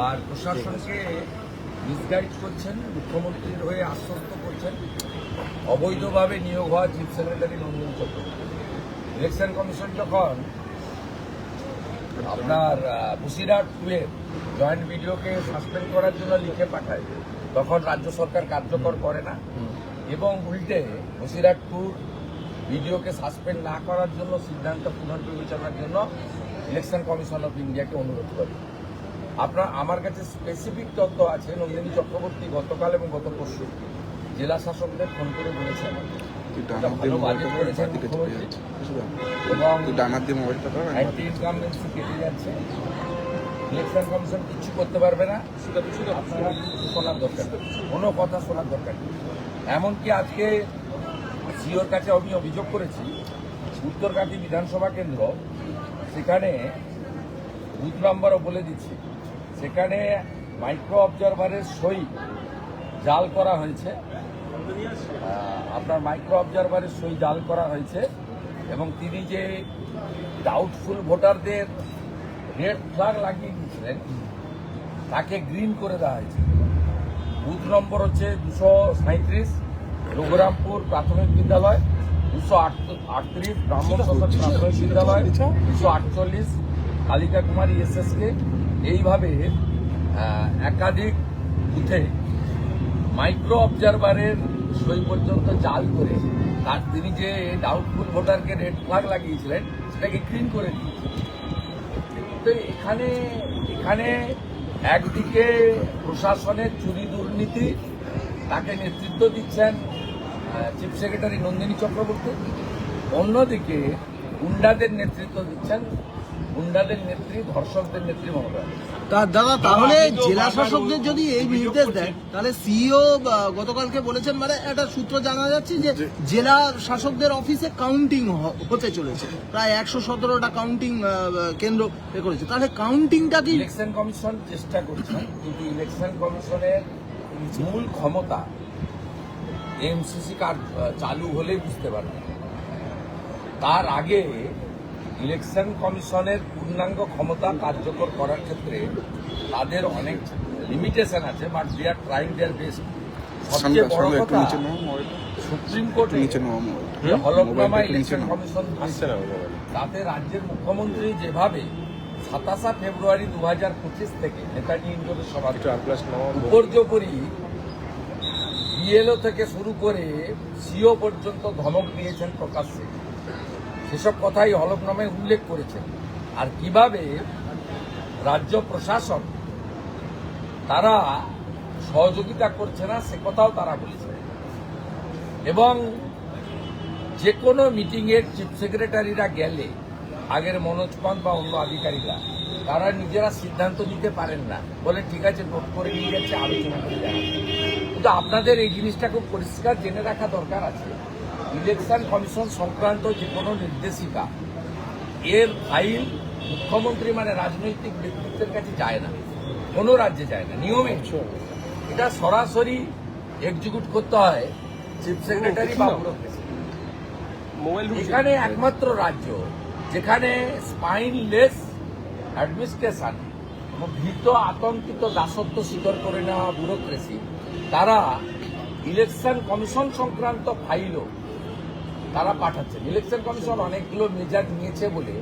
আর প্রশাসনকে মিসগাইড করছেন, মুখ্যমন্ত্রীর হয়ে আশ্বস্ত করছেন। অবৈধভাবে নিয়োগ হওয়া chief secretary Nandini Chakraborty. Election commission যখন আপনার বসিরহাট 2-এর জয়েন্ট ভিডিওকে সাসপেন্ড করার জন্য লিখে পাঠায়, তখন রাজ্য সরকার কার্যকর করে না এবং উল্টে বসিরহাট 2 ভিডিওকে সাসপেন্ড না করার জন্য সিদ্ধান্ত পুনর্বিবেচনার জন্য ইলেকশন কমিশন অফ ইন্ডিয়াকে অনুরোধ করে। আমার কাছে স্পেসিফিক তথ্য আছে, নন্দিনী চক্রবর্তী গতকাল এবং গত পরশু জেলা শাসকদের ফোন করে বলেছেন ভালো বাজেট করেছেন মুখ্যমন্ত্রী এবং অ্যান্টি ইনকামবেন্সি কেটে যাচ্ছে, ইলেকশন কমিশন কিছু করতে পারবে না, আপনারা কিছু শোনার দরকার নেই, কোনো কথা শোনার দরকার নেই। এমনকি আজকে সিওর কাছে আমি অভিযোগ করেছি উত্তরকাটি বিধানসভা কেন্দ্র, সেখানে বুথ নম্বরও বলে দিচ্ছি, সেখানে মাইক্রো অবজারভারের সই জাল করা হয়েছে, আপনার মাইক্রো অবজারভারের সই জাল করা হয়েছে এবং তিনি যে ডাউটফুল ভোটারদের রেড ফ্ল্যাগ লাগিয়ে দিয়েছিলেন তাকে গ্রিন করে দেওয়া হয়েছে। বুথ নম্বর হচ্ছে 237, রঘুরামপুর প্রাথমিক বিদ্যালয়, 238 ব্রাহ্মণ সরকারি প্রাথমিক বিদ্যালয়, 248 কালিকা কুমারী এসএসকে। এইভাবে একাধিক বুথে মাইক্রো অবজারভারের সই পর্যন্ত জাল করে তার তিনি যে ডাউটফুল ভোটারকে রেড ফ্ল্যাগ লাগিয়েছিলেন সেটাকে গ্রিন করে দিয়েছে। তো এখানে একদিকে প্রশাসনের চুরি দুর্নীতি, তাকে নেতৃত্ব দিচ্ছেন চিফ সেক্রেটারি নন্দিনী চক্রবর্তী, অন্যদিকে গুন্ডাদের নেতৃত্ব দিচ্ছেন গুন্ডাদের নেত্রী, ধর্ষকদের নেত্রী মমতা। দাদা, তাহলে জেলা শাসকদের যদি এই নির্দেশ দেয় তাহলে সিইও গতকালকে বলেছেন, মানে একটা সূত্র জানা যাচ্ছে যে জেলা শাসকদের অফিসে কাউন্টিং হতে চলেছে, প্রায় 117টা কাউন্টিং কেন্দ্র করেছে, তাহলে কাউন্টিংটা কি? ইলেকশন কমিশন চেষ্টা করছে, কিন্তু ইলেকশন কমিশনের মূল ক্ষমতা এমসিসি কার্ড চালু হলেই বুঝতে পারবে। তার আগে ইলেকশন কমিশনের পূর্ণাঙ্গ ক্ষমতা কার্যকর করার ক্ষেত্রে তাদের অনেক লিমিটেশন আছে, but they are trying their best. সবচেয়ে বড় কথা, সুপ্রিম কোর্টে যে হলফনামা ইলেকশন কমিশন তাতে রাজ্যের মুখ্যমন্ত্রী যেভাবে 27 ফেব্রুয়ারি 2025 থেকে নেতাজি ইন্ডোরের সভা উপর্যুপরি বিএলও থেকে শুরু করে সিও পর্যন্ত ধমক দিয়েছেন প্রকাশ্যে, সেসব কথাই হলফনামায় উল্লেখ করেছেন। আর কিভাবে রাজ্য প্রশাসন তারা সহযোগিতা করছে না সে কথাও তারা বলেছে। এবং যে কোনো মিটিংয়ের চিফ সেক্রেটারিরা গেলে আগের মনোজ পান্ত বা অন্য আধিকারিকরা তারা নিজেরা সিদ্ধান্ত নিতে পারেন না, বলে ঠিক আছে নোট করে নিয়ে যাচ্ছে, আলোচনা করে জানাবে। কিন্তু আপনাদের এই জিনিসটা খুব পরিষ্কার জেনে রাখা দরকার আছে, ইলেকশন কমিশন সংক্রান্ত যে কোনো নির্দেশিকা এর ফাইল মুখ্যমন্ত্রী মানে রাজনৈতিক ব্যক্তিত্বের কাছে যায় না, কোনো রাজ্যে যায় না নিয়মে। এটা সরাসরি এক্সিকিউট করতে হয় চিফ সেক্রেটারি বা ব্যুরোক্রেসি। এখানে একমাত্র রাজ্য যেখানে স্পাইনলেস অ্যাডমিনিস্ট্রেশন, ভীত আতঙ্কিত দাসত্ব স্বীকার করে নেওয়া ব্যুরোক্রেসি, তারা ইলেকশন কমিশন সংক্রান্ত ফাইলও তারা পাঠাচ্ছেন। ইলেকশন কমিশন অনেকগুলো মেজার নিয়েছে বলে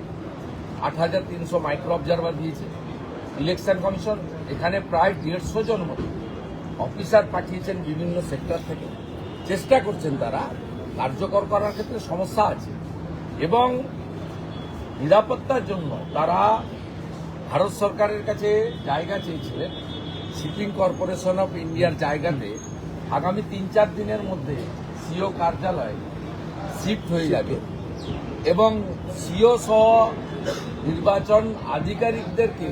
8,300 মাইক্রো অবজারভার দিয়েছে। ইলেকশন কমিশন এখানে প্রায় 150 জন মতো অফিসার পাঠিয়েছেন বিভিন্ন সেক্টর থেকে, চেষ্টা করছেন তারা কার্যকর করার ক্ষেত্রে সমস্যা আছে। এবং নিরাপত্তার জন্য তারা ভারত সরকারের কাছে জায়গা চেয়েছিলেন, শিপিং কর্পোরেশন অফ ইন্ডিয়ার জায়গাতে আগামী 3-4 দিনের মধ্যে সিও কার্যালয় শিফট হয়ে যাবে এবং সিও সহ নির্বাচন আধিকারিকদেরকে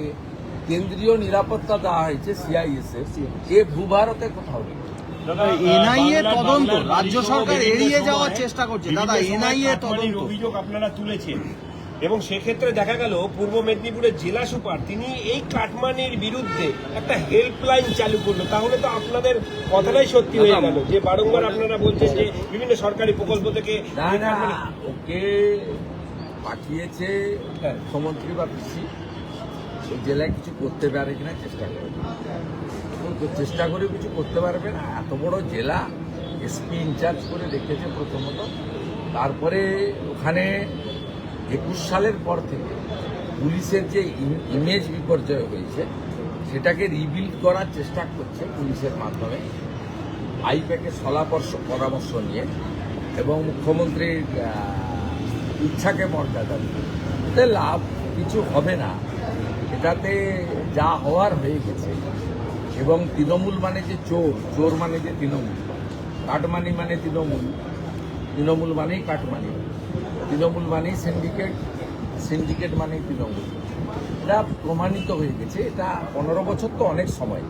কেন্দ্রীয় নিরাপত্তা দেওয়া হয়েছে সিআইএসএফ, এ ভূভারতে কোথাও নেই। এনআইএ তদন্ত রাজ্য সরকার এড়িয়ে যাওয়ার চেষ্টা করছে। দাদা, এনআইএ তদন্ত অভিযোগ আপনারা তুলেছেন এবং সেক্ষেত্রে দেখা গেল পূর্ব মেদিনীপুরের জেলা সুপার তিনি এই কাটমানির বিরুদ্ধে একটা হেল্পলাইন চালু করলো, তাহলে তো আপনাদের কথাটাই সত্যি হয়ে গেল যে বারংবার আপনারা বলছেন যে বিভিন্ন সরকারি প্রকল্প থেকে ওকে পাঠিয়েছে মুখ্যমন্ত্রী বা পিসি, ওই জেলায় কিছু করতে পারে কিনা চেষ্টা করে, চেষ্টা করে কিছু করতে পারবে না। এত বড় জেলা এসপি ইনচার্জ করে রেখেছে প্রথমত, তারপরে ওখানে 21 সালের পর থেকে পুলিশের যে ইমেজ বিপর্যয় হয়েছে সেটাকে রিবিল্ড করার চেষ্টা করছে পুলিশের মাধ্যমে, আইপ্যাকের পরামর্শ নিয়ে এবং মুখ্যমন্ত্রীর ইচ্ছাকে মর্যাদা দিয়ে। এতে লাভ কিছু হবে না, এটাতে যা হওয়ার হয়ে গেছে। এবং তৃণমূল মানে যে চোর, চোর মানে যে তৃণমূল, কাটমানি মানে তৃণমূল, তৃণমূল মানেই কাটমানি, তৃণমূল মানেই সিন্ডিকেট, সিন্ডিকেট মানেই তৃণমূল। এটা প্রমাণিত হয়ে গেছে। এটা 15 বছর তো অনেক সময়,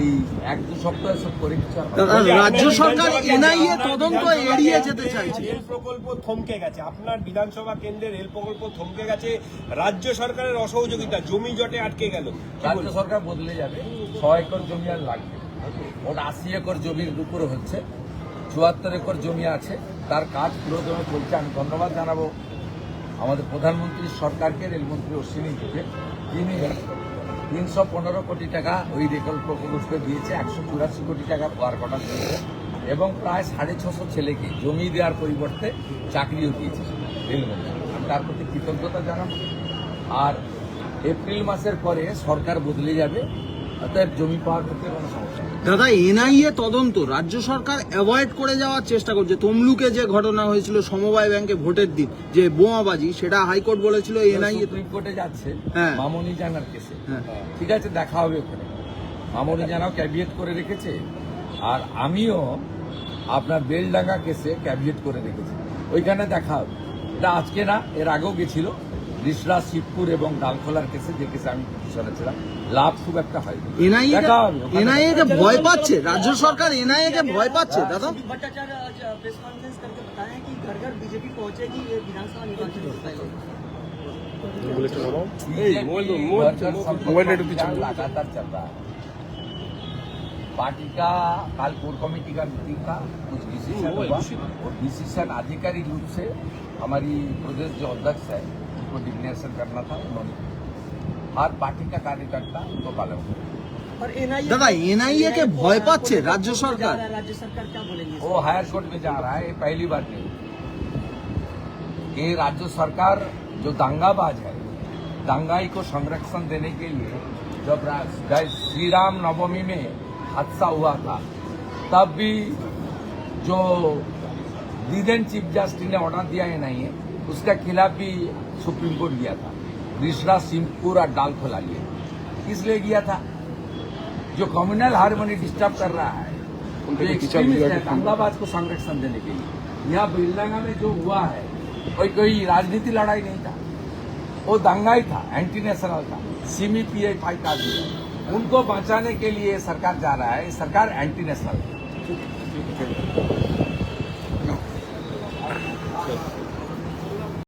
এই 1-2 সপ্তাহ সব করে কিছু আর হবে না। রাজ্য সরকার এনআইএ তদন্ত এড়িয়ে যেতে চাইছে। রেল প্রকল্প থমকে গেছে, আপনার বিধানসভা কেন্দ্রে রেল প্রকল্প থমকে গেছে, রাজ্য সরকারের অসহযোগিতা, জমি জটে আটকে গেল। রাজ্য সরকার বদলে যাবে, 100 একর জমি আর লাগবে। ওর 80 একর জমির উপরে হচ্ছে, 74 একর জমি আছে, তার কাজ পুরোদমে চলছে। আমি ধন্যবাদ জানাবো আমাদের প্রধানমন্ত্রীর সরকারকে, রেলমন্ত্রী অশ্বিনী ঘোষকে, যিনি 315 কোটি টাকা ওই রেল প্রকল্পকে দিয়েছে, 184 কোটি টাকা ওয়ার্ক অর্ডার দিয়েছে এবং প্রায় 650 ছেলেকে জমি দেওয়ার পরিবর্তে চাকরিও দিয়েছে রেলমন্ত্রী। আমি তার প্রতি কৃতজ্ঞতা জানাবো। আর এপ্রিল মাসের পরে সরকার বদলে যাবে, অতএব জমি পাওয়ার ক্ষেত্রে কোনো সমস্যা নেই। দাদা, এনআইএ তদন্ত রাজ্য সরকার অ্যাভয়েড করে যাওয়ার চেষ্টা করছে। তমলুকে যে ঘটনা হয়েছিল সমবায় ব্যাংকে ভোটের দিন, যে বোমাবাজি, সেটা হাইকোর্ট বলেছিল এনআইএ সুপ্রিম কোর্টে যাচ্ছে হ্যাঁ। মামনি জানার কেসে। হ্যাঁ। ঠিক আছে, দেখা হবে ওখানে। মামনি জানাও ক্যাবিয়েট করে রেখেছে, আর আমিও আপনার বেলডাঙ্গা কেসে ক্যাবিয়েট করে রেখেছি, ওইখানে দেখা হবে। এটা আজকে না, এর আগেও গেছিল রিসরা, শিবপুর এবং ডালখোলার কেসে, যে কেসে আমি পিছনে ছিলাম। লাভ খুব একটা হয়নি। এনআইএ কে ভয় পাচ্ছে রাজ্য সরকার, এনআইএ কে ভয় পাচ্ছে। দাদা, भट्टाचार्य आज प्रेस कॉन्फ्रेंस करके बताया कि घर घर बीजेपी पहुंचेगी ये विधानसभा निर्वाचन से पहले। लगातार चल रहा है। पार्टी का कल कोर कमेटी का मीटिंग था, कुछ डिसीजन हुआ, और डिसीजन आधिकारिक रूप से हमारी प्रदेश जो अध्यक्ष है उनको डिक्लेरेशन करना था, उन्होंने हर पार्टी का कार्यकर्ता उनको पालन किया। और एनआईए दादा, एनआईए के भय पाচ্ছে राज्य सरकार। राज्य सरकार क्या बोलेंगे? वो हायर कोर्ट में जा रहा है, ये पहली बार नहीं। ये राज्य सरकार जो दंगाबाज है, दंगाई को संरक्षण देने के लिए जब श्री राम नवमी में हादसा हुआ था, तब भी जो डिवीजन चीफ जस्टिस ने ऑर्डर दिया है नहीं है, उसके खिलाफ भी सुप्रीम कोर्ट गया था। रिसरा, सिंहपुर और डालखोला लिए, इसलिए गया था। जो कम्युनल हार्मनी डिस्टर्ब कर रहा है, जो एक्सट्रीमिस्ट है, दंगाबाज को संरक्षण देने के लिए। यहाँ बेलडंगा में जो हुआ है कोई राजनीति लड़ाई नहीं था, वो दंगा ही था, एंटी नेशनल था, सीमी पीएफआई का भी। उनको बचाने के लिए सरकार जा रहा है, सरकार एंटी नेशनल है।